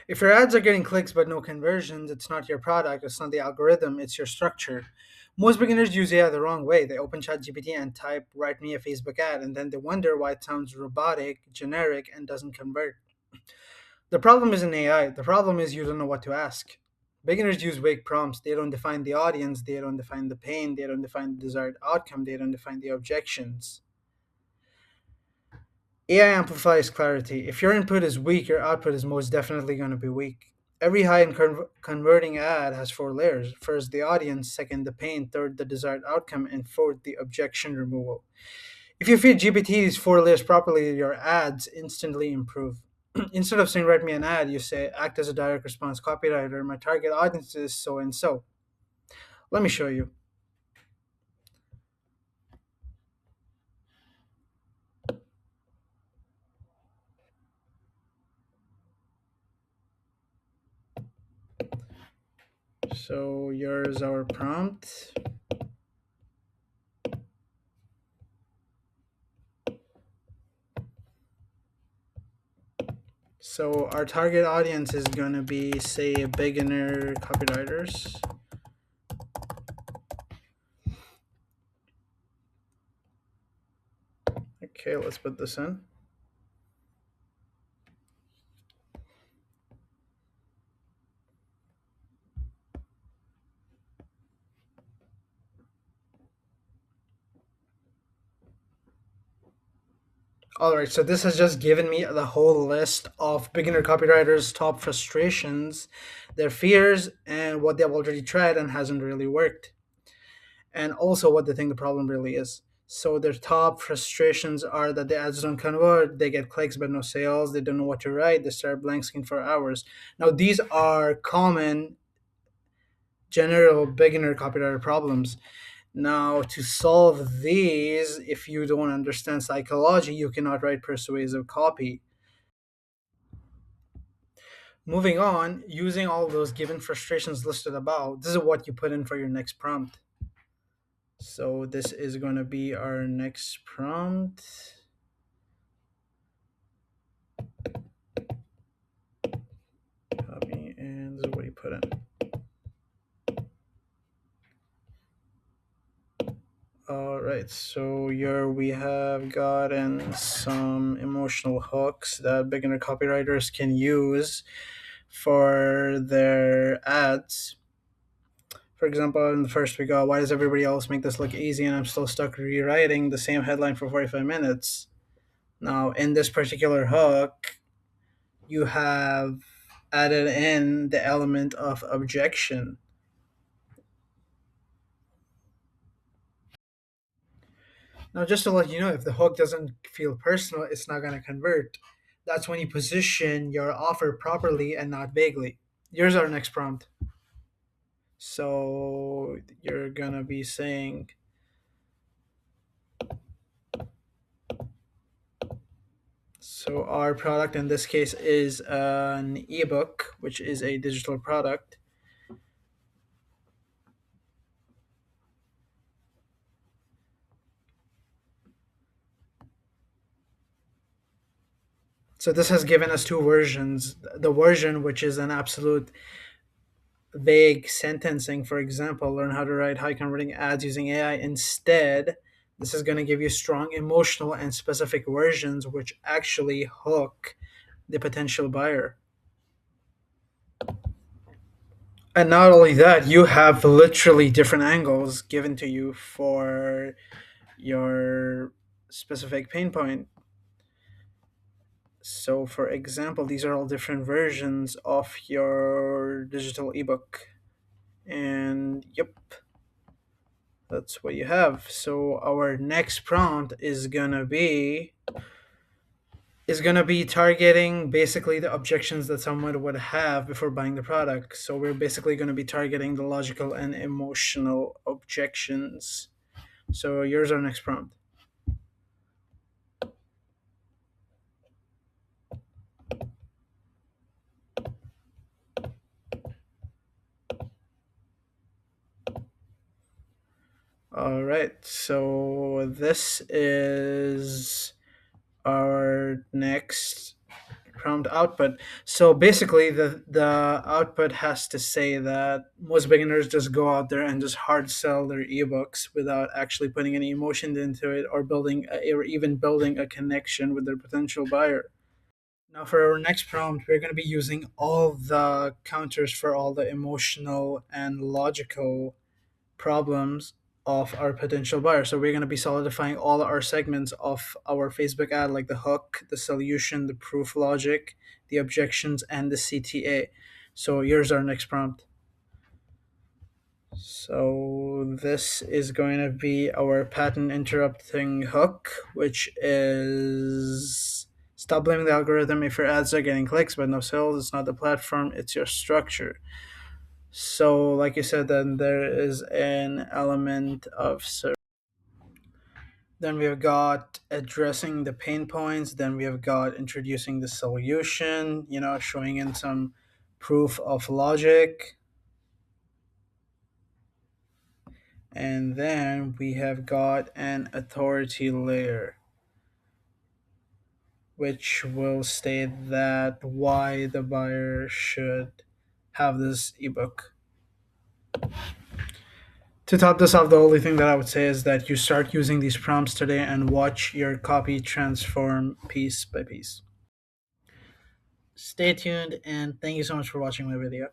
If your ads are getting clicks but no conversions, it's not your product, it's not the algorithm, it's your structure. Most beginners use AI the wrong way. They open ChatGPT and type, write me a Facebook ad, and then they wonder why it sounds robotic, generic, and doesn't convert. The problem isn't AI, the problem is you don't know what to ask. Beginners use vague prompts. They don't define the audience, they don't define the pain, they don't define the desired outcome, they don't define the objections. AI amplifies clarity. If your input is weak, your output is most definitely going to be weak. Every high and converting ad has four layers: first, the audience; second, the pain; third, the desired outcome; and fourth, the objection removal. If you feed GPT these four layers properly, your ads instantly improve. Instead of saying, write me an ad, you say, act as a direct response copywriter. My target audience is so and so. Let me show you. So here's our prompt. So our target audience is going to be, say, beginner copywriters. Okay, let's put this in. All right, so this has just given me the whole list of beginner copywriters' top frustrations, their fears, and what they've already tried and hasn't really worked, and also what they think the problem really is. So their top frustrations are that the ads don't convert, they get clicks but no sales, they don't know what to write, they stare at blank screen for hours. Now these are common general beginner copywriter problems. Now, to solve these, if you don't understand psychology, you cannot write persuasive copy. Moving on, using all those given frustrations listed above, this is what you put in for your next prompt. So this is going to be our next prompt. Copy, and this is what you put in. All right, so here we have gotten some emotional hooks that beginner copywriters can use for their ads. For example, in the first we got, why does everybody else make this look easy and I'm still stuck rewriting the same headline for 45 minutes? Now, in this particular hook, you have added in the element of objection. Now, just to let you know, if the hook doesn't feel personal, it's not going to convert. That's when you position your offer properly and not vaguely. Here's our next prompt. So you're going to be saying, so our product in this case is an ebook, which is a digital product. So this has given us two versions. The version which is an absolute vague sentencing, for example, learn how to write high converting ads using AI. Instead, this is going to give you strong emotional and specific versions which actually hook the potential buyer. And not only that, you have literally different angles given to you for your specific pain point. So, for example, these are all different versions of your digital ebook. And yep, that's what you have. So our next prompt is gonna be targeting basically the objections that someone would have before buying the product. So we're basically gonna be targeting the logical and emotional objections. So here's our next prompt. All right, so this is our next prompt output. So basically, the output has to say that most beginners just go out there and just hard sell their ebooks without actually putting any emotion into it, or or even building a connection with their potential buyer. Now, for our next prompt, we're going to be using all the counters for all the emotional and logical problems of our potential buyer. So we're going to be solidifying all our segments of our Facebook ad, like the hook, the solution, the proof logic, the objections, and the CTA. So here's our next prompt. So this is going to be our pattern interrupting hook, which is stop blaming the algorithm if your ads are getting clicks but no sales. It's not the platform, it's your structure. So, like you said, then there is an element of service. Then we have got addressing the pain points. Then we have got introducing the solution, showing in some proof of logic. And then we have got an authority layer, which will state that why the buyer should have this ebook. To top this off, the only thing that I would say is that you start using these prompts today and watch your copy transform piece by piece. Stay tuned, and thank you so much for watching my video.